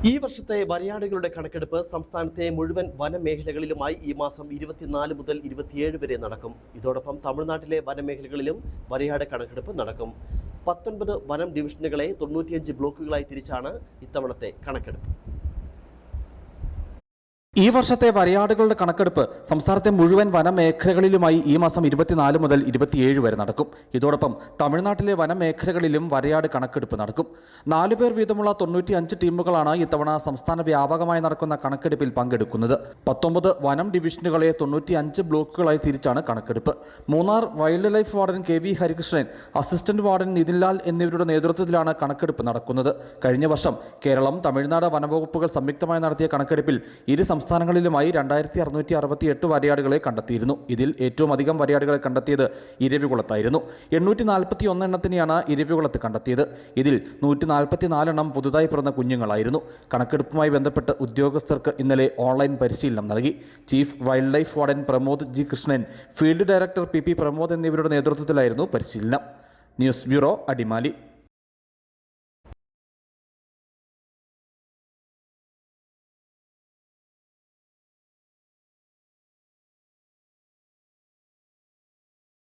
ഈ വർഷത്തെ വരയാടുകളുടെ കണക്കെടുപ്പ് സംസ്ഥാനത്തെ മുഴുവൻ വനമേഖലകളിലുമായി ഈ മാസം 24 മുതൽ 27 വരെ നടക്കും. ഇതോടൊപ്പം തമിഴ്നാട്ടിലെ വനമേഖലകളിലും വരയാട് കണക്കെടുപ്പ് നടക്കും. 19 വനം ഡിവിഷനുകളെ 95 ബ്ലോക്കുകളായി തിരിച്ചാണ് ഇത്തവണത്തെ കണക്കെടുപ്പ്. ഈ വർഷത്തെ വരയാടുകളുടെ കണക്കെടുപ്പ് സംസ്ഥാനത്തെ മുഴുവൻ വനമേഖലകളിലുമായി ഈ മാസം 24 മുതൽ 27 വരെ നടക്കും. ഇതോടൊപ്പം തമിഴ്നാട്ടിലെ വനമേഖലകളിലും വരയാട് കണക്കെടുപ്പ് നടക്കും. 4 പേർ വീതമുള്ള 95 ടീമുകളാണ് ഇത്തവണ സംസ്ഥാന വ്യാപകമായി നടക്കുന്ന കണക്കെടുപ്പിൽ പങ്കെടുക്കുന്നത്. 19 വനം ഡിവിഷനുകളെ 95 ബ്ലോക്കുകളായി തിരിച്ചാണ് കണക്കെടുപ്പ്. Munnar wild life warden KV Harikrishnan, assistant warden Nithinlal എന്നിവരുടെ നേതൃത്വത്തിലാണ് കണക്കെടുപ്പ് നടക്കുന്നത്. കഴിഞ്ഞ വർഷം കേരളം, തമിഴ്നാട് വനവകുപ്പുകൾ സംയുക്തമായി നടത്തിയ കണക്കെടുപ്പിൽ ഇരു സംസ്ഥാനങ്ങളിലുമായി 2668 വരയാടുകളെ കണ്ടെത്തിയിരുന്നു. ഇതിൽ ഏറ്റവും അധികം വരയാടുകളെ കണ്ടെത്തിയത് ഇരവികുളത്തായിരുന്നു. 841 എണ്ണത്തിനെയാണ് ഇരവികുളത്ത് കണ്ടെത്തിയത്. ഇതിൽ 144 എണ്ണം പുതുതായി പിറന്ന കുഞ്ഞുങ്ങളായിരുന്നു. കണക്കെടുപ്പുമായി ബന്ധപ്പെട്ട് ഉദ്യോഗസ്ഥർക്ക് ഇന്നലെ ഓൺലൈൻ പരിശീലനം നൽകി. Chief wild life warden Pramod G. Krishnan, field director PP Pramod എന്നിവരുടെ നേതൃത്വത്തിലായിരുന്നു പരിശീലനം. News bureau, Adimali.